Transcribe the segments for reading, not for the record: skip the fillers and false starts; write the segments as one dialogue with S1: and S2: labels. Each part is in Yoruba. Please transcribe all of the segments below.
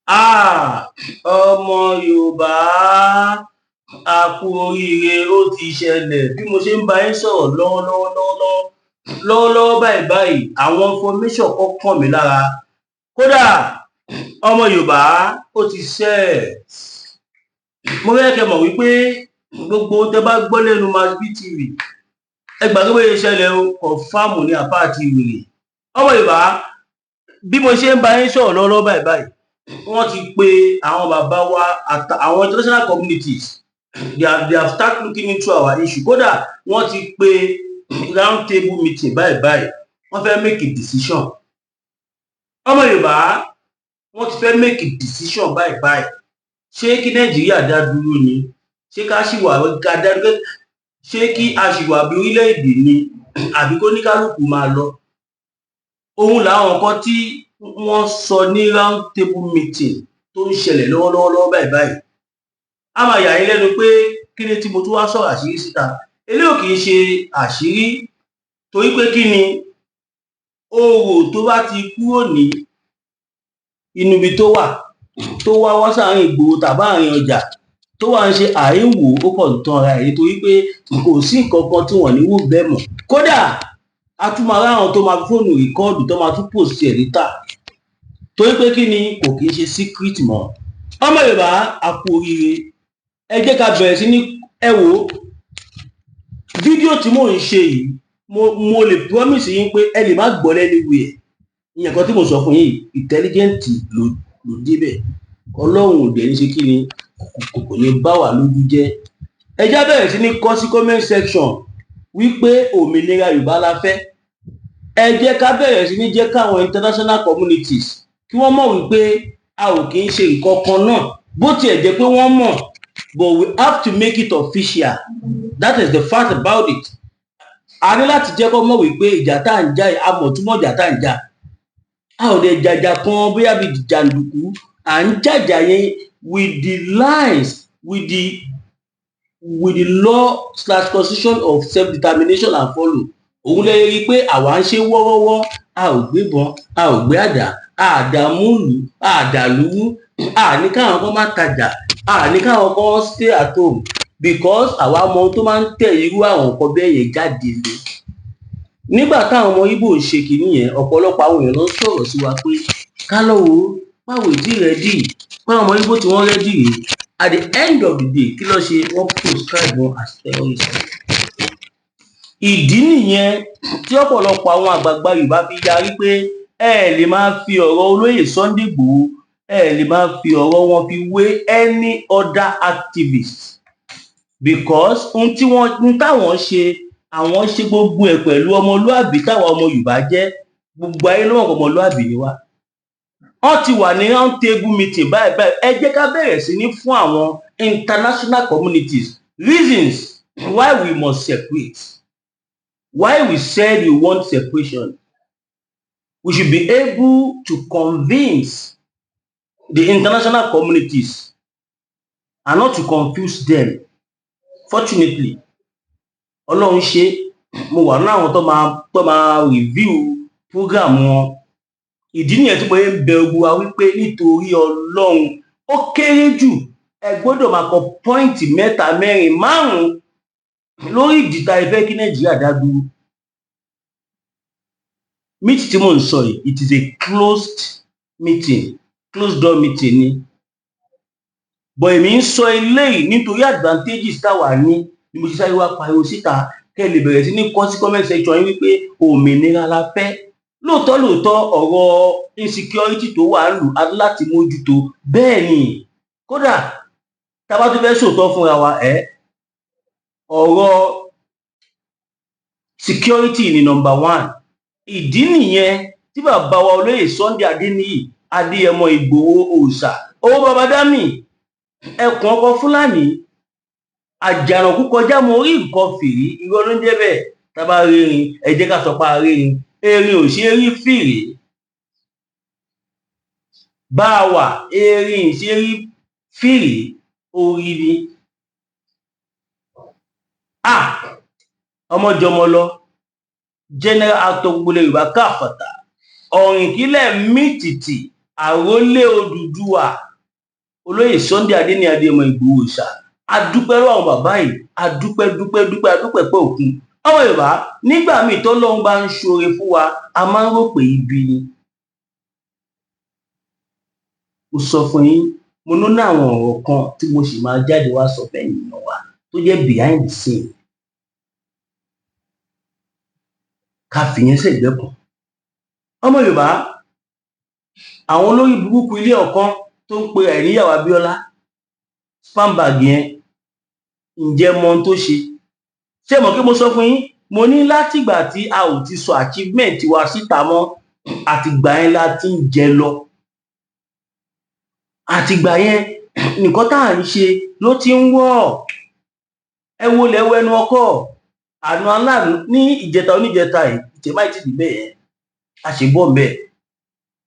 S1: Ọmọ Yorùbá a kú oríire ó ti ṣẹlẹ̀ bí mo ṣe ń bá yín sọ̀rọ̀ lọ́wọ́lọ́wọ́ báyìí àwọn information kan kàn mí lára kódà ọmọ Yorùbá ó ti ṣẹ́ mo fẹ́ kẹ́ mọ̀ wípé gbogbo tẹ́ bá gbọ́ lẹ́nu Agbaye TV ẹ gbàgbé bóyá ìṣẹ̀lẹ̀ o kọ̀fáàmù ní apá àti ìwèrè ọmọ Yorùbá bí mo ṣe ń bá yín sọ̀rọ̀ lọ́wọ́lọ́wọ́ báyìí wọ́n ti pe àwọn bàbá wa àwọn international communities they have started looking into our issue kódà wọ́n ti pe round table meeting báyìí wọ́n fẹ́ make a decision ọmọ Yorùbá wọ́n ti fẹ́ make a decision báyìí ṣé kí Nàìjíríà dá dúró ni ṣé ká ṣì wà ká dá dúró ṣé kí a ṣì wà bí orílẹ̀-èdè ni àbí kó ní kálukú máa lọ ohun làwọn kan tí wọ́n sọ ní round table meeting tó ń ṣẹlẹ̀ lọ́wọ́lọ́wọ́ báyìí a máa yà yín lẹ́nu pé kí ni tí mo tún wá sọ̀rọ̀ àṣírí síta eléyìí kì í ṣe àṣírí torí pé kí ni orò tó bá ti kúrò ní inú ibi tó wá wá sáàrin ìgboro tàbí àárín ọjà tó wà ń ṣe àìwò ó pọ̀ tán ara ẹ̀ nítorí pé kò sí nǹkan kan tí wọ́n ní wò bẹ́ẹ̀ mọ̀ kódà a tún máa ráwọn tó máa fi fóònù rìkọ́ọ̀dù tó máa tún pòsì ẹ̀ níta torí pé kí ni kò kì í ṣe secret mọ́ ọmọ Yorùbá a kú oríire ẹ jẹ́ ká bẹ̀rẹ̀ sí ní ẹ wò fídíò tí mò ń ṣe yìí mo lè promise yín pé ẹ lè má gbọ́ lẹ́nu ẹ̀ ìyẹn kan tí mo sọ fún yín intelligent ló débẹ̀ Ọlọ́run ò dẹ̀ ní ṣe kí ni kò ní bá wà lójú jẹ́ ẹ já bẹ̀rẹ̀ sí ní kọ sí comment section wípé òmìnira Yorùbá la fẹ́ ẹ jẹ́ ká bẹ̀rẹ̀ sí ní jẹ́ káwọn international communities kí wọ́n mọ̀ wípé a ò kì í ṣe nǹkan kan náà bó tiẹ̀ jẹ́ pé wọ́n mọ̀ but we have to make it official that is the fact about it a ní láti jẹ́ kó mọ̀ wípé ìjà tá à ń jà a mọ̀ túmọ̀ ìjà tá à ń jà a ò dẹ̀ jàjà kan bóyá bíi jàǹdùkú à ń jàjà yẹn with the lines with the law/constitution of self-determination and follow òun lè rí i pé àwa ń ṣe wọ́wọ́wọ́ a ò gbébọn a ò gbé àdá àdàmúlù àdàlúwú àní káwọn kan má tajà àní káwọn kan stay at home because àwa mọ ohun tó máa ń tẹ̀ irú àwọn nǹkan bẹ́ẹ̀ yẹn jáde lé nígbà táwọn ọmọ Ìgbò ń ṣe kìíní yẹn ọ̀pọ̀lọpọ̀ àwọn èèyàn ló ń sọ̀rọ̀ sí wa pé ká lọ́wọ́ báwo ìdí rẹ́dì pé ọmọ Ìgbò tí wọ́n rẹ́dì rèé at the end of the day kí ló ṣe wọ́n proscribe wọn as terrorists ìdí nìyẹn tí ọ̀pọ̀lọpọ̀ àwọn àgbààgbà Yorùbá fi yarí pé ẹ lè máa fi ọ̀rọ̀ olóyè Sunday Igboho ẹ lè máa fi ọ̀rọ̀ wọn fi wé any other activist because ohun tí wọ́n táwọn ṣe àwọn ṣe gbogbo ẹ̀ pẹ̀lú ọmọlúàbí táwọn ọmọ Yorùbá jẹ́ gbogbo ayé ló mọ̀ pé ọmọlúàbí ni wá wọ́n ti wà ní round table meeting báyìí ẹ jẹ́ ká bẹ̀rẹ̀ sí ní fún àwọn international communities reasons why we must separate why we said we want separation we should be able to convince the international communities and not to confuse them fortunately Ọlọ́run ṣe mo wà ní àwọn tó máa review program wọn ìdí nìyẹn tí mo ń bẹ ogun wa wípé nítorí Ọlọ́run ó kéré jù ẹ gbọ́dọ̀ máa kọ pọ́ìntì mẹ́ta mẹ́rin márùn-ún lórí ìdìta ìfẹ́ kí Nàìjíríà dá dúró meeting tí mò ń sọ yìí it is a closed door meeting ni but èmi ń sọ eléyìí nítorí advantages táwa ní ni mo ṣe sáré wá pariwo síta kẹ́ ẹ lè bẹ̀rẹ̀ sí ní kọ sí comment section yín wípé òmìnira la fẹ́ lóòótọ́ ọ̀rọ̀ insecurity tó wà lù láti mójútó bẹ́ẹ̀ ni kódà tá a bá tún fẹ́ sòótọ́ fúnra wa ọ̀rọ̀ security ni number one ìdí nìyẹn tí bàbá wa olóyè Sunday Adéyẹmọ Ìgbòho òòṣà owó baba dami ẹkùn ọkọ Fúlàní àjànàkú kọjá mo rí nǹkan fìrí irọ́ ló ń jẹ́ bẹ́ẹ̀ tá a bá rírin ẹ jẹ́ ká sọ pé a rírin erin ò ṣe é rí fìrí bá a wà erin ò ṣe é rí fìrí orí ni ọmọjọmọ lọ general actor gbogbo Yorùbá káfàtà ọ̀rìn kílẹ̀ mítìtì àrólé Odùduwà olóyè Sunday Adéní Adéyẹmọ Ìgbòho ṣá adúpẹ́ lọ́wọ́ àwọn bàbá yìí adúpẹ́ pé òkun. Ọmọ Yorùbá nígbà míì tọ́lọ́run bá ń ṣoore fún wa a máa ń rò pé ibi ni. Mo sọ fún yín mo ní àwọn ọ̀rọ̀ kan tí mo sì máa jáde wá sọ fẹ́ ènìyàn wa tó jẹ́ behind the scene ká fìyẹn sẹ́gbẹ́ kan. Ọmọ Yorùbá àwọn olórí burúkú ilé ọ̀kan tó ń pe àìníyàwó Abíọ́lá spam bag yẹn ǹjẹ́ mọ ohun tó ṣe? Ṣé mọ̀ kí mo sọ fún yín mo ní látìgbà tí a ò ti sọ achievement wa síta mọ́ àtìgbà yẹn la ti ń jẹ lọ, àtìgbà yẹn nǹkan tá à ń ṣe ló ti ń wọ̀. Ẹ wo lẹ́wọ́ ẹnu ọkọ̀ àná aláàánú ní ìjẹta oníjẹta yìí ìtẹ̀máì ti dì bẹ́ẹ̀ yẹn a ṣe bọ́ mbẹ́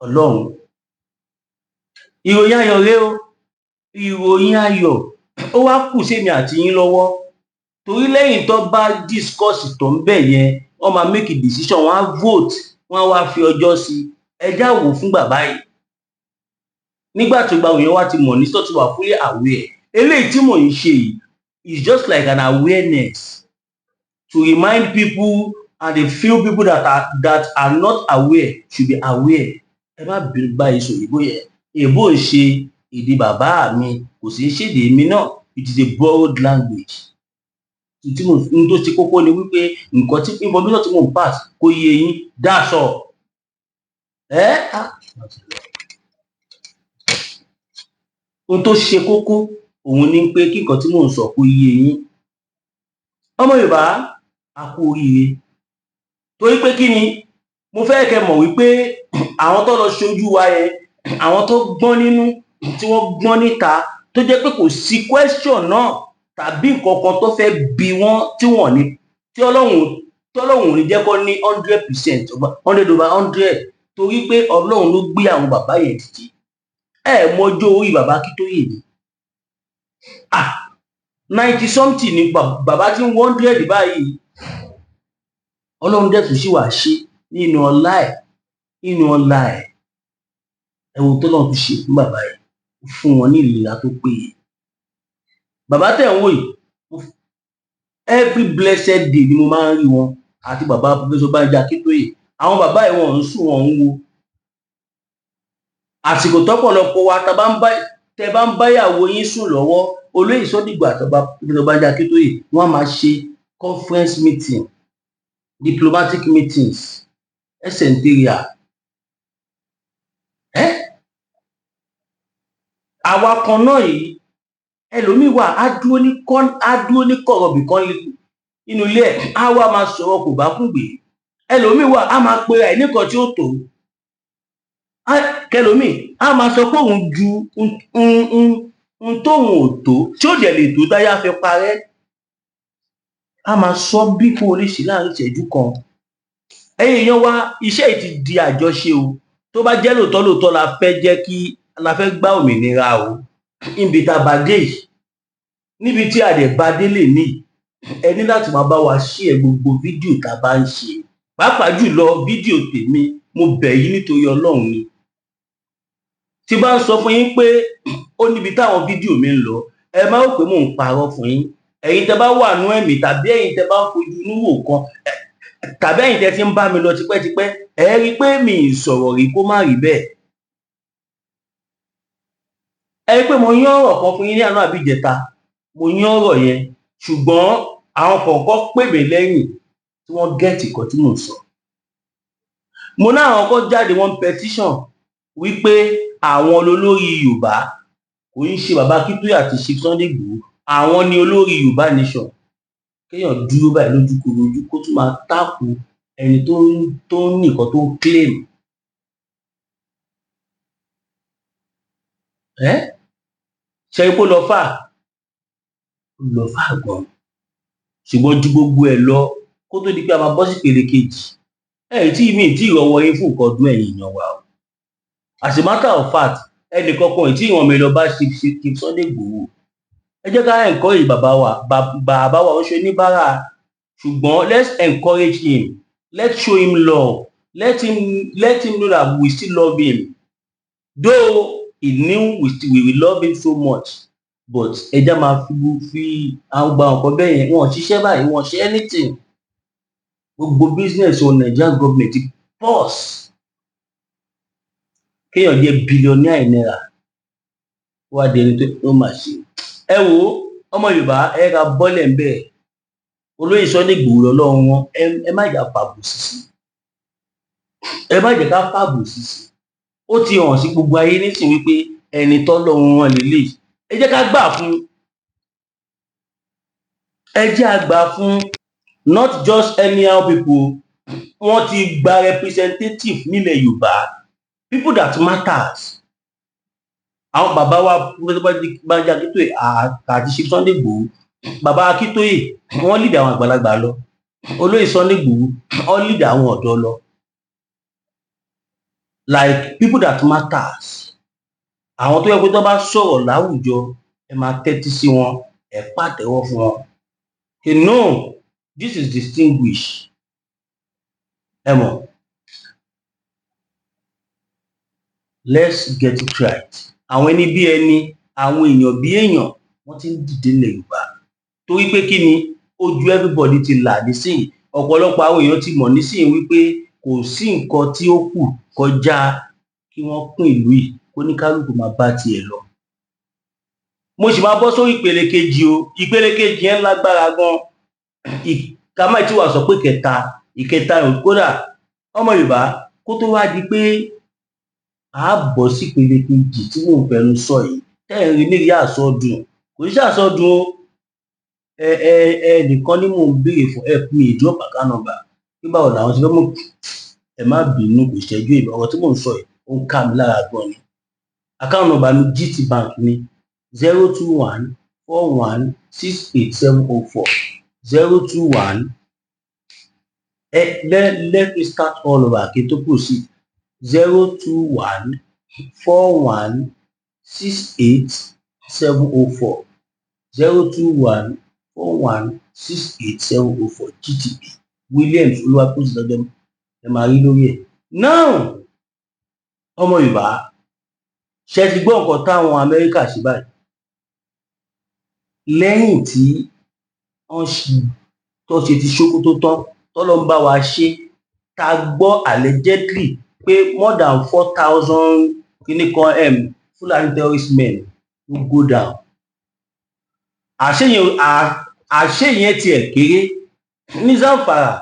S1: Ọlọ́run. Ìròyìn ayọ̀ rèé o, ìròyìn ayọ̀ ó wá kù sẹ́mi àti yín lọ́wọ́ torí lẹ́yìn tó bá discuss tó ń bẹ̀ yẹn wọ́n máa make a decision, wọ́n á vote, wọ́n á wá fi ọjọ́ sí ẹjá wò fún bàbá yìí. Nígbà tó gba òyìn wá ti mọ̀ ní sọ́tún wà fully aware. Eléyìí tí mò ń ṣe yìí is just like an awareness to remind people and the few people that are not aware should be aware. Ẹ má bínú báyìí sọ ìbò yẹn. Èbó ń ṣe èdè bàbá mi kò sí ṣèdè mi náà, it is a borrowed language. Tí mo ń tó ṣe kókó ni wípé nǹkan tí information tí mò ń pass kó yé yín that's all. Ohun tó ṣe kókó òun ni pé kí nǹkan tí mò ń sọ kó yé yín. Ọmọ Yorùbá a kú oríire torí pé kí ni mo fẹ́ kẹ́ mọ̀ wípé àwọn tó lọ ṣojú wa yẹn àwọn tó gbọ́n nínú tí wọ́n gbọ́n níta tó jẹ́ pé kò sí question náà tàbí nǹkan kan tó fẹ́ bi wọ́n tí wọ́n ní tí Ọlọ́run ò ní jẹ́ kó ní 100% 100/100 torí pé Ọlọ́run ló gbé àwọn bàbá yẹn dìde. Ẹ mọjọ́ orí bàbá Akíntóyè ni 90 something ni bàbá tí ń 100 báyìí. Ọlọ́run dẹ̀ tún sì wá ṣe nínú ọlá ẹ̀ ẹ wo tọ́lọ́run tún ṣe fún bàbá yìí fún wọn ní ìlera tó péye. Bàbá tẹ̀ ń wò yìí every blessed day ni mo máa ń rí wọn àti bàbá Professor Bayi Akíntóyè. Àwọn bàbá yìí wọn ń sùn wọn ń wo. Àsìkò tọ́pọ̀lọpọ̀ wa tẹ bá ń báyàwó yín sùn lọ́wọ́ olóyè Sódìgbà àtọba Professor Bayi Akíntóyè wọ́n máa ṣe conference meeting, diplomatic meetings, ẹsẹ̀ntẹ́rìà. Àwa kan náà yìí ẹlòmíì wà á dúró ní kọ̀rọ̀ bìkan nínú ilé ẹ̀ á wá máa sọ̀rọ̀ kò bá kúgbè. Ẹlòmíì wà á máa pera ẹ̀ nìkan tí ó tó. Kẹlòmíì á máa sọ pé òun ju ohun tóun ò tó tí ó dẹ̀ lè tó táyà fi parẹ́. Á máa sọ bí kò lè ṣe láàrin ìṣẹ́jú kan. Ẹ̀yin èèyàn wa iṣẹ́ yìí ti di àjọṣe o. Tó bá jẹ́ lóòótọ́ la fẹ́ gbá òmìnira o. Níbi tá a bá dé yìí níbi tí a dẹ̀ bá dé lè ní ẹ ní láti máa bá wa share gbogbo fídíò tá a bá ń ṣe. Pàápàá jùlọ fídíò tèmi mo bẹ̀ yín nítorí Ọlọ́run ni. Tí bá ń sọ fún yín pé ó níbi táwọn fídíò mi ń lọ ẹ má rò pé mò ń parọ́ fún yín. Ẹ̀yin tẹ bá wà nú ẹ̀mí tàbí ẹ̀yin tẹ bá ń fojú inú wò kan tàbí ẹ̀yin tẹ ti ń bá mi lọ tipẹ́tipẹ́ ẹ rí i pé mi ì sọ̀rọ̀ rí kó má rí bẹ́ẹ̀. Ẹ rí i pé mo yán ọ̀rọ̀ kan fún yín ní àná àbí ìjẹta mo yán ọ̀rọ̀ yẹn ṣùgbọ́n àwọn kọ̀ọ̀kan pè mí lẹ́yìn tí wọ́n gẹ́ẹ̀tì kan tí mò ń sọ. Mo ní àwọn kan jáde wọ́n petition wípé àwọn olórí Yorùbá kò ń ṣe bàbá Akíntóyè àti Chief Sunday Igboho àwọn ni olórí Yorùbá nation. Kéèyàn dúró báyìí lójúkorojú kó tún máa tákù ẹni tó ń ní nǹkan tó ń claim. Ṣe ipò lọ fà gan ṣùgbọ́n ju gbogbo ẹ̀ lọ kó tó di pé a máa bọ́ sí ìpele kejì tí ìrọwọ́ yín fún nǹkan ọdún ẹ̀yìn èèyàn wa o. As a matter of fact ẹnì kankan tí ìwọ̀n mi lọ bá Chief Sunday Igboho. Ẹ jẹ́ ká encourage bàbá wa ó ṣe oníbàárà ṣùgbọ́n let's encourage him, let's show him love, let him know that we still love him. though he knew we love him so much, but ẹja máa fi àwọn gba nǹkan bẹ́ẹ̀ yẹn wọn ṣiṣẹ́ báyìí wọn ṣe anything gbogbo business on Nigerian government pause kéèyàn jẹ́ billionaire náírà wá di ẹni tó máa ṣe ẹ wo ọmọ Yorùbá ẹ ká bọ́lẹ̀ ń bẹ́ẹ̀ olóyè Sunday Igboho lọ́lọ́run wọn ẹ má jà fàbò sísì ẹ má jẹ́ ká fàbò sísì ó ti hàn sí gbogbo ayé nísìnyí wípé ẹni tọ́lọ́run wọn lélẹ̀ ẹ jẹ́ ká gbà fún ẹ jẹ́ àgbà fún not just anyhow people wọ́n ti gba representative nílẹ̀ Yorùbá people that matters àwọn bàbá wa Banji Akíntóyè àti Chief Sunday Igboho bàbá Akíntóyè wọ́n lead àwọn àgbàlagbà lọ olóyè Sunday Igboho wọ́n lead àwọn ọ̀dọ́ lọ like people that matters àwọn tó yẹ pé tó bá sọ̀rọ̀ láwùjọ ẹ máa tẹ́tí sí wọn ẹ pàtẹ́wọ́ fún wọn you know this is distinguished ẹ mọ̀ let's get it right àwọn ẹni bí ẹni àwọn èèyàn bí èèyàn wọ́n ti ń dìde nílẹ̀ Yorùbá torí pé kí ni ojú everybody ti là nísìnyí ọ̀pọ̀lọpọ̀ àwọn èèyàn ti mọ̀ nísìnyí wípé kò sí nǹkan tí ó kù kọjá kí wọ́n pín ìlú yìí kó ní kálukú máa bá tiẹ̀ lọ. mo sì máa bọ́ sórí ìpele kejì o ìpele kejì yẹn lágbára gan ìkàmáì tí wàá sọ pé ìkẹta kódà ọmọ Yorùbá kó tó wá di pé a bọ́ sí ìpele kejì tí mò ń fẹnu sọ yìí tẹ́ẹ̀rín ní ìyá àsọdùn kò sí àsọdùn o nìkan ni mò ń béèrè fún help me drop account number bí báwo làwọn ti fẹ́ mú ẹ má bínú kò ṣẹ́jú ìbá ọ̀rọ̀ tí mò ń sọ yìí ó ń ká mi lára gan ni account number mi GT Bank ni 02141687004 021 let me start all over kí n tó proceed 02141687004 02141687004 GTB Williams Olúwatósìn lọ́jọ́ ẹ máa rí lórí ẹ̀. now ọmọ Yorùbá ṣe ti gbọ́ nǹkan táwọn Amẹ́ríkà ṣe báyìí lẹ́yìn tí wọ́n tó ṣe ti Sókótó tán tọ́lọ́ ń bá wa ṣe tá a gbọ́ allegedly pé more than 4,000 kìnnìkan Fulani terrorist men ló go down àṣeyẹn tiẹ̀ kéré ní Zamfara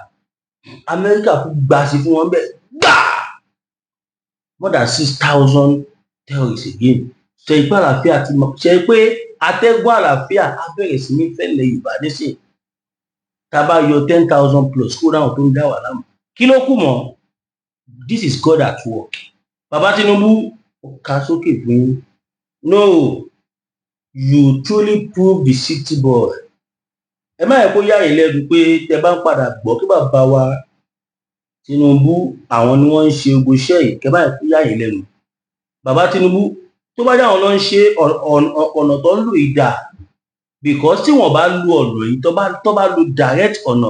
S1: Amẹ́ríkà kú gbà sí fún wọn bẹ́ẹ̀ gbà more than 6,000 terrorists again ṣe ipá àlàáfíà ti mọ ṣe pé atẹ́gùn àlàáfíà á bẹ̀rẹ̀ sí ní fẹ́lẹ̀ Yorùbá nísìnyí tá a bá yọ 10,000 plus kó dáhùn tó ń dá wà láàmú kí ló kù mọ́ this is God at work bàbá Tinubu ká sókè fún no you truly prove the city boy ẹ má yẹ kó yá yín lẹ́nu pé tẹ bá ń padà gbọ́ kí bàbá wa Tinubu àwọn ni wọ́n ń ṣe ogun iṣẹ́ yìí kẹ má yẹ kó yá yín lẹ́nu bàbá Tinubu tó bá dáhùn lọ ń ṣe ọ̀nà tó ń lò ìdá because tí wọ́n bá lu ọ̀nà yìí tó bá lu direct ọ̀nà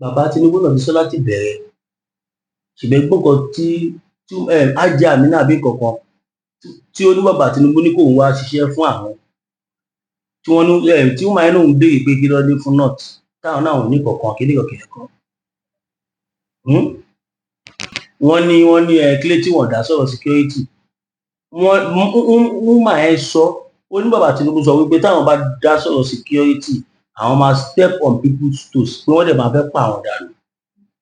S1: bàbá Tinubu náà ní sọ́lá ti bẹ̀rẹ̀ ṣùgbọ́n gbọ́ngàn tí ajé àmì náà bí kankan tí ó ní bàbá Tinubu ní kò ń wá ṣiṣẹ́ fún àwọn tí wọ́n ní tí wọ́n máa ń lóun béèrè pé kí ló dé fún north táwọn náà ní kankan kí nìkan kìnìkan wọ́n ní kílé tí wọ́n dá sọ̀rọ̀ security wọ́n máa ń sọ ó ní bàbá Tinubu sọ wípé táwọn bá dá sọ̀rọ̀ security àwọn máa step on people's toes pé wọ́n dẹ̀ máa fẹ́ pa àwọn dànù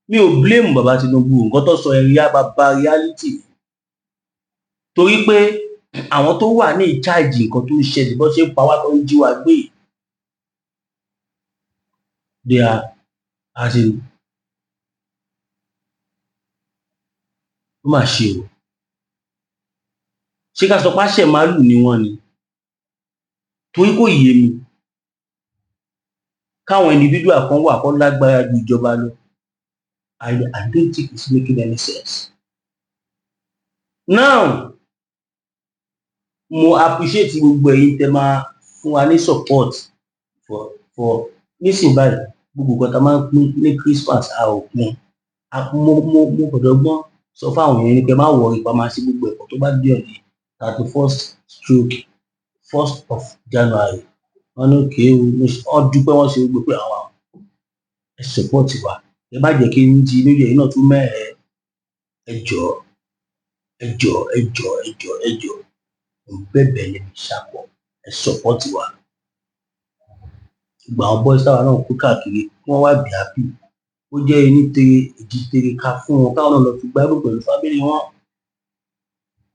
S1: mi ò blame bàbá Tinubu nǹkan tó sọ ẹ̀rí bàbá reality torí pé àwọn tó wà ní ìcháàjì nǹkan tó ń ṣẹlẹ̀ bó ṣe ń pa wá tó ń jí wa gbé they are as in ó mà ṣe o ṣé ká sọ páṣẹ màálù ni wọ́n ni torí kò yé mi káwọn individual kan wà kó lágbára ju ìjọba lọ I don't think it's making any sense now mo appreciate gbogbo ẹ̀yin tẹ́ máa fún wa ní support for nísìnyí báyìí gbogbo nǹkan tá a máa ń pín ní Christmas a ò pín mo gbọ́dọ̀ gbọ́n sọ fáwọn èèyàn ní pé má wọrí pa máa ṣe gbogbo ẹ̀kọ́ tó bá dé ọ̀dẹ̀ 31st of January wọn ní òkè wọn dúpẹ́ wọn ṣe gbogbo pé àwọn ẹ support wa ẹ má jẹ́ kí n jí lóye yìí náà tún mẹ́ẹ̀ẹ́ ẹ jọ̀ọ́ bẹ̀bẹ̀ níbi ìṣàpọ̀ ẹ support wa gbogbo àwọn boys táwa náà kó káàkiri kí wọ́n wá bí happy ó jẹ́ ẹni tere èjì tere ká fún wọn káwọn náà lọ fi gbádùn pẹ̀lú family wọn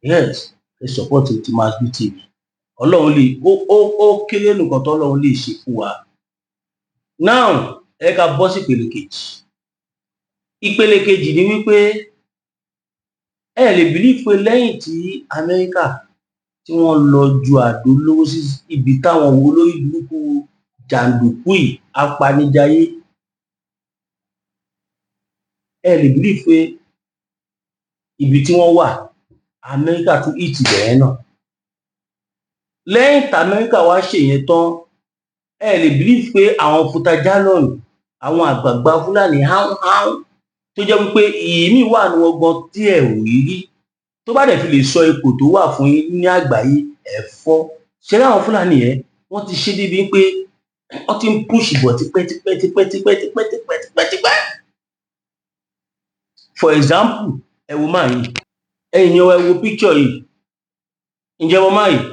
S1: yes ẹ support ti máa bí tv ọlọ́run lè ó kéré nǹkan tó ọlọ́run lè ṣe fún wa now ẹ ká bọ́ sí ìpele kejì ìpele kejì ni wípé ẹ lè believe pé lẹ́yìn tí Amẹ́ríkà tí wọ́n lọ ju àdó lówó sí ibi táwọn wo lórí burúkú jàǹdùkú yìí apanijayé ẹ lè believe pé ibi tí wọ́n wà Amẹ́ríkà tún ìtì bẹ̀rẹ̀ náà lẹ́yìn tí Amẹ́ríkà wá ṣèyẹn tán ẹ lè believe pé àwọn futajalọ́ọ̀nù àwọn àgbààgbà Fúlàní háúnháún tó jẹ́ wípé ìmí wà ní ọgbọ́n tí ẹ ò rí rí tó bá dẹ̀ fi lè sọ ipò tó wà fún yín ní àgbáyé ẹ̀fọ́ ṣe láwọn Fúlàní yẹn wọ́n ti ṣe débi pé wọ́n ti ń púṣì bọ̀ tipẹ́. For example ẹ wo máa yìí ẹ̀yin ẹ wo picture yìí ǹjẹ́ mo máa yìí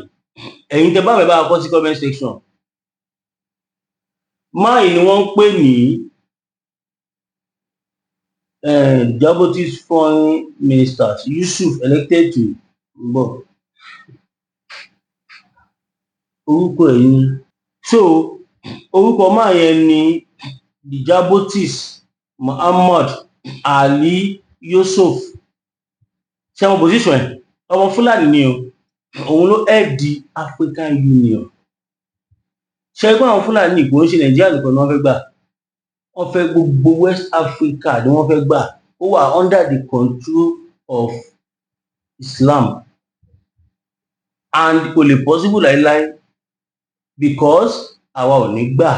S1: ẹ̀yin tẹ bá mi bá a kọ sí comment section máa yìí ni wọ́n ń pè ní Djibouti's foreign minister Yusuf elected to gbọ́ orúkọ ẹ̀ ní so orúkọ máa yẹn ní Djibouti's Muhammad Ali Yusuf ṣe àwọn position ẹ̀ ọmọ Fúlàní ni o òun ló head the African Union ṣe ẹgbẹ́ àwọn Fúlàní ìgbò ń ṣe Nàìjíríà nìkan ni wọ́n fẹ́ gbà wọ́n fẹ́ gbogbo West Africa ni wọ́n fẹ́ gbà ó wà under the control of Islam and kò lè possible láíláí because àwa ò ní gbà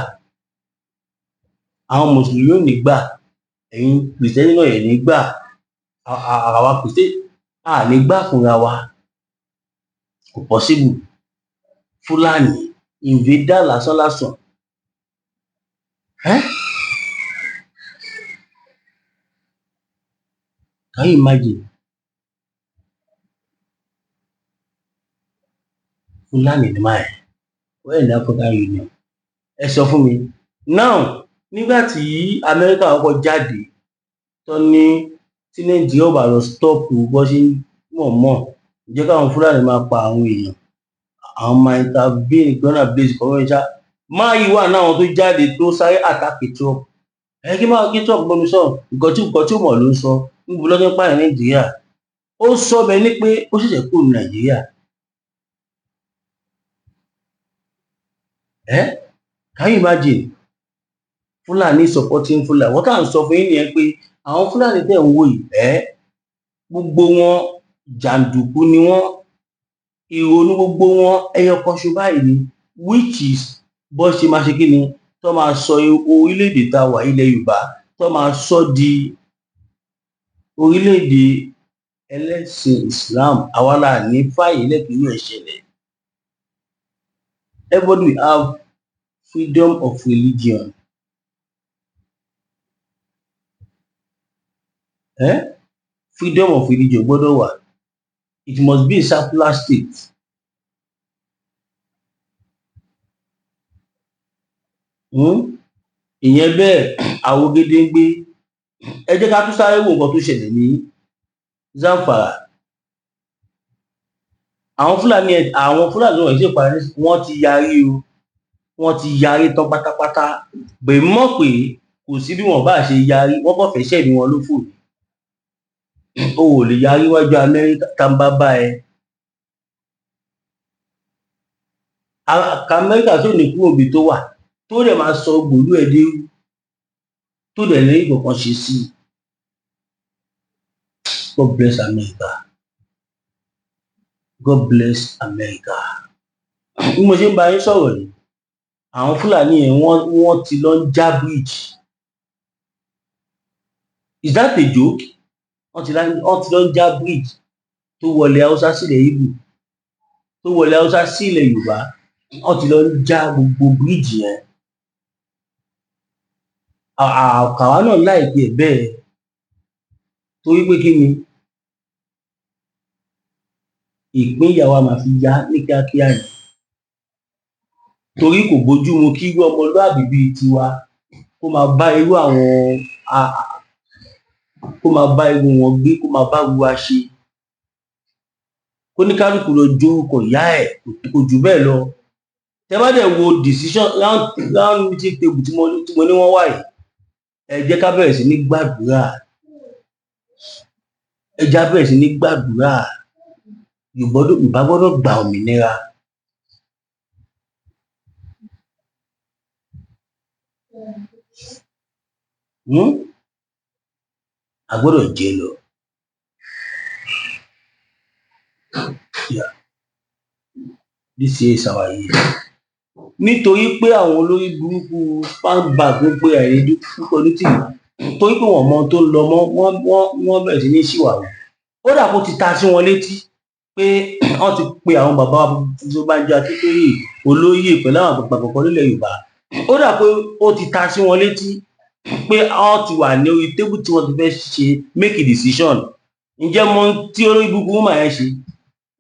S1: àwọn mùsùlùmí ò ní gbà ẹ̀yin kìrìsìtẹ́nì náà ẹ̀ ní gbà àwa kìrìsìtẹ́nì à ní gbà fúnra wa kò possible Fúlàní invader lásán can you imagine Fúlàní ni máa ẹ̀ wẹ́ẹ̀ ní African Union ẹ sọ fún mi now nígbà tí Amẹ́ríkà kọ́kọ́ jáde tó ní tí Nàìjíríà ò bá lọ stop bó ṣe mọ̀ jẹ́ káwọn Fúlàní máa pa àwọn èèyàn àwọn máa intervene gbọ́nà base kọ́mọ́ṣá máa yí wà náà tó jáde tó sáré àtàkì Trump ẹ kí máa kí Trump gbọ́nu sọ nǹkan tí mọ̀ ló ń sọ níbo lọ́jọ́ pààyàn Nàìjíríà ó sọ bẹ́ẹ̀ ni pé ó ṣẹ̀ṣẹ̀ kúrò ní Nàìjíríà can you imagine Fúlàní supporting Fúlàní wọ́n tà ń sọ fún yín nìyẹn pé àwọn Fúlàní tẹ̀ ń wò yìí gbogbo wọn jàǹdùkú ni wọ́n ìrònú gbogbo wọn ẹyọ kan ṣo báyìí ni which is bó ṣe máa ṣe kí ni tó máa sọ orílẹ̀-èdè tá a wà ilẹ̀ Yorùbá tó máa sọ di orílẹ̀-èdè ẹlẹ́sìn Islam àwa là ní fàyè lẹ́kìnrin ìṣẹ̀lẹ̀ everybody will have freedom of religion freedom of religion gbọ́dọ̀ wà it must be a secular state ìyẹn bẹ́ẹ̀ Àwògedengbe ẹ jẹ́ ká tún sáré wo nǹkan tó ṣẹlẹ̀ ní Zamfara àwọn Fúlàní wọn ṣe parí wọ́n ti yarí o wọ́n ti yarí tán pátápátá bẹ́ẹ̀ mọ̀ pé kò sí bí wọ́n bá ṣe yarí wọ́n kàn fẹ́ ṣẹ̀mí wọn lófò o ò lè yarí wájú Amẹ́ríkà tá ń bá bá ẹ Amẹ́ríkà tó ní kúrò ibi tó wà tó dẹ̀ máa sọ gbòòlù ẹ̀ dé tó dẹ̀ lẹ́yìn kankan ṣe sí God bless America God bless America bí mo ṣe ń bá yín sọ̀rọ̀ yìí àwọn Fúlàní yẹn wọ́n ti lọ ń já bridge is that a joke wọ́n ti lọ ń já bridge tó wọlé Haúsá sílẹ̀ Ìgbò, tó wọlé Haúsá sílẹ̀ Yorùbá, wọ́n ti lọ ń já gbogbo bridge yẹn. Àwa náà láìpẹ́ bẹ́ẹ̀, torí pé kí ni ìpínyà wa máa fi yá ní kíákíá ni, torí kò bójú mu kí irú ọmọlúàbí bíi tiwa kó máa bá irú àwọn kó máa bá irú wọn gbé, kó máa bá irú wa ṣe, kó ní kálukú lọ jó orúkọ ìyá ẹ̀, kò jù bẹ́ẹ̀ lọ. Tẹ bá dẹ̀ wo decision round meeting table tí mo ní wọ́n wà yìí, ẹ jẹ́ ká bẹ̀rẹ̀ sí ní gbàdúrà, ẹ jẹ́ ká bẹ̀rẹ̀ sí ní gbàdúrà. Yorùbá gbọ́dọ̀ gba òmìnira. A gbọ́dọ̀ jẹ lọ. This is our year. Nítorí pé àwọn olórí burúkú fanbag ń pe àìrédú púpọ̀ nítìrí, torí pé wọ́n mọ ohun tó ń lọ mọ́, wọ́n bẹ̀rẹ̀ sí ní ṣìwàwù. Ó dà kó ti ta sí wọn létí pé wọ́n ti pe àwọn bàbá wa tó bá jẹ́ Akíntóyè olóyè pẹ̀lú àwọn àgbàgbà kọ̀ọ̀kan nílẹ̀ Yorùbá. Ó dà pé ó ti ta sí wọn létí pé wọ́n ti wà ní orí tébù tí wọ́n ti fẹ́ ṣe make a decision. Ǹjẹ́ mọ tí olórí burúkú máa ń ṣe?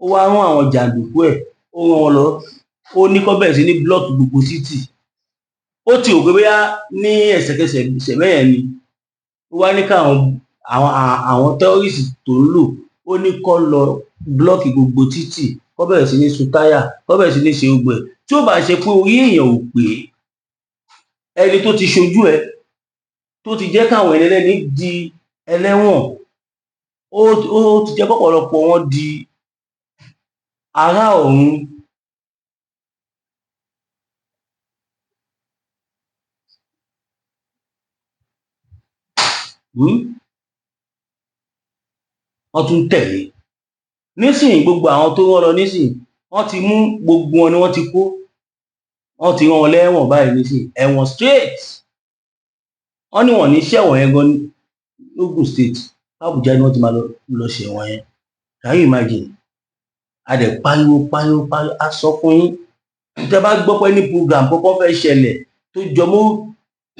S1: Ó wá rán àwọn jàǹdùkú ẹ̀, ó rán wọn lọ, ó ní kó bẹ̀rẹ̀ sí ní blọọkì gbogbo títì. Ó ti rò pé bóyá ní ẹsẹ̀kẹsẹ̀ ìṣẹ̀mẹ́yẹn ni, ó wá ní káwọn àwọn tẹ́rọ́rìsì tó ń lò, ó ní kó lọ blọọkì gbogbo títì, kó bẹ̀rẹ̀ sí ní sun táyà, kó bẹ̀rẹ̀ sí ní ṣe gbogbo ẹ̀. Tí ó bá ṣe pé orí èèyàn ò pé, ẹni tó ti ṣojú ẹ, tó ti jẹ́ káwọn ẹlẹ́ni di ẹlẹ́wọ̀n, ó ti jẹ́ pọ̀pọ̀lọpọ̀ wọn di ará ọ̀run. Wọ́n tún tẹ̀lé. Nísìnyí gbogbo àwọn tó rán lọ nísìnyí, wọ́n ti mú gbogbo wọn ni wọ́n ti kó. Wọ́n ti rán wọn lẹ́wọ̀n báyìí nísìnyí, ẹ̀wọ̀n straight. Wọ́n ní wọ́n ní ṣẹ̀wọ̀n yẹn gan ní Ogun State, Abuja ni wọ́n ti máa lọ ṣẹ̀wọ̀n yẹn. Can you imagine? A dẹ̀ pariwo, a sọ fún yín. Tẹ bá gbọ́ pé ní program kọ́kọ́ fẹ́ ṣẹlẹ̀ tó jọmọ́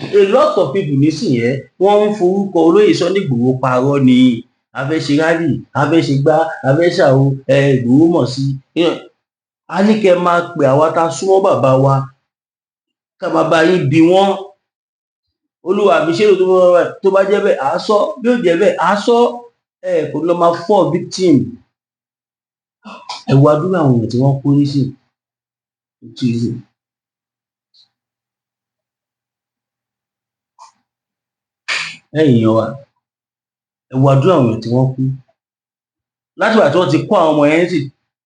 S1: a lot of people nísìnyí, wọ́n ń forúkọ olóyè Sunday Igboho parọ́ ni. A fẹ́ ṣe rálì, a fẹ́ ṣe gbá, a fẹ́ ṣàwo, Igboho mọ̀ sí. A ní kẹ́ máa pè àwa tá súnmọ́ bàbá wa, ká máa bá yín bí wọ́n. Olúwa mi ṣe tó bá jẹ́ bẹ́ẹ̀, àá sọ. Bí ó jẹ́ bẹ́ẹ̀, àá sọ. Kò lọ máa fall victim. Ẹ wo àdúrà àwọn èèyàn tí wọ́n kú nísìnyí. Ẹ̀yin wa, ẹ wo àdúrà àwọn èèyàn tí wọ́n kú. Láti ìgbà tí wọ́n ti kó àwọn ọmọ yẹn sí,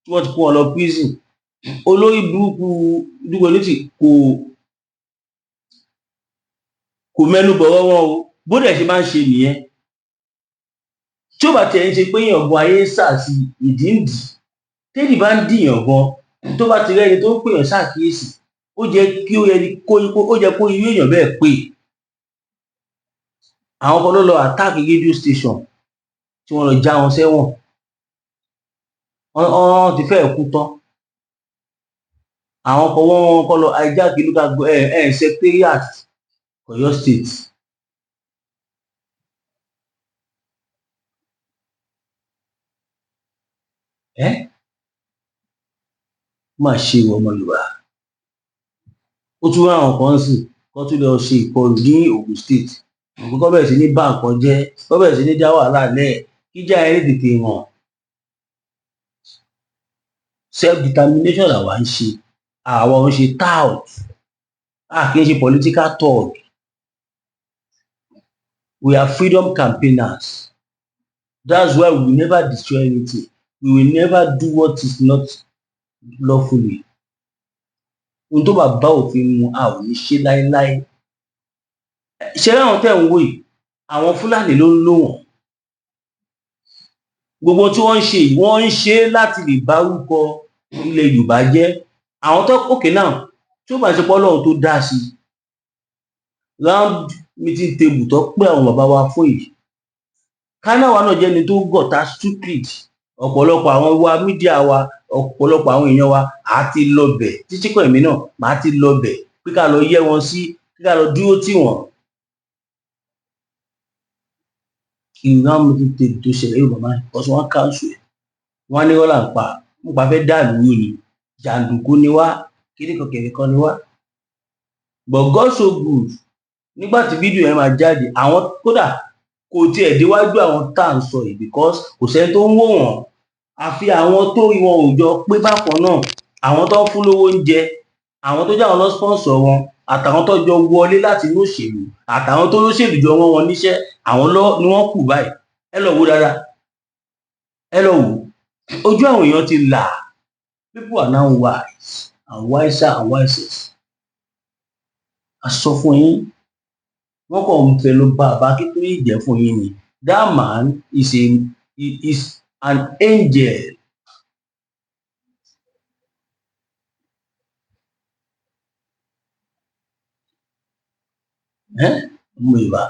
S1: tí wọ́n ti kó wọn lọ prison, olórí burúkú dúró létí kò mẹ́nu bọ̀rọ̀ wọn o. Bó dẹ̀ ṣe máa ń ṣe nìyẹn. Tí ó bá tiẹ̀ ń ṣe pé èèyàn gan ayé ń sà sí ìdí ń dì, téèdì bá ń dìyàn gan, tó bá ti rẹ́ni tó ń pèèyàn ṣàkíyèsí, ó jẹ́ kó irú èèyàn bẹ́ẹ̀ pè. Àwọn kan ló lọ attack radio station tí wọ́n lọ já wọn sẹ́wọ̀n. Wọ́n ti fẹ́ẹ̀ kú tán. Àwọn kan wọ́n kọ́ lọ hijack local secretariat Ọ̀yọ́ State. Má ṣe ọmọ Yorùbá. Ó tún rán àwọn kan sí kó tún lọ ṣe ìkọlù ní Ogun State. Kó bẹ̀rẹ̀ sí ní bá nǹkan jẹ́, kó bẹ̀rẹ̀ sí ní dá wàhálà lẹ̀, kíjà ẹ lè tètè hàn. Self determination làwa ń ṣe. Àwa ò ń ṣe tout. Kì í ṣe political talk. We are freedom campaigners. That's why we will never destroy anything. We will never do what is not lawfully. Ohun tó bá bá òfin mu, a ò ní ṣe láéláé. Ṣé láwọn tẹ́ ń wò yìí, àwọn Fúlàní ló ń lò wọ́n. Gbogbo tí wọ́n ń ṣe yìí, wọ́n ń ṣe láti lè bá orúkọ ilẹ̀ Yorùbá jẹ́. Àwọn tó òkè náà, tí ó bá ṣe pé Ọlọ́run tó dá sí round meeting table tó pé àwọn bàbá wa fún yìí, kánáwá náà jẹ́ni tó gọ̀ta stupid ọ̀pọ̀lọpọ̀ àwọn wa mídíà wa ọ̀pọ̀lọpọ̀ àwọn èèyàn wa á ti lọ bẹ̀ títí kan èmi náà màá ti lọ bẹ̀ pé ká lọ yẹ́ wọn sí pé ká lọ dúró tì wọ́n. ìran mi ti tètè tó ṣẹlẹ̀ yóò bàbá ọ̀sán wọn káńsù ẹ̀ wọ́n á ní rọ́là ń pa nípa fẹ́ dà lóyún ni jàǹdùkú ni wá kíríkan kan ni wá. But God so good nígbà tí fídíò yẹn máa jáde àwọn kódà kò tiẹ̀ déwájú àwọn tá à ń sọ yìí because kò sẹ́ni tó ń wò wọ́n àfi àwọn tó rí wọn ò jọ pé bákan náà àwọn tó ń fún lówó oúnjẹ àwọn tó jẹ́ àwọn lọ sponsor wọn àtàwọn tó jọ wọlé láti inú òṣèlú àtàwọn tó lóṣèlú jọ rán wọn níṣẹ́ àwọn ni wọ́n kù báyìí ẹ lọ wò dáadáa ẹ lọ wò ojú àwọn èèyàn ti là people are now wise and wiser and wiser. A sọ fún yín wọn kàn ń fẹ́ ló bá àbá kékeré ìjẹ fún yín ni that man is an angel. ọmọ Yorùbá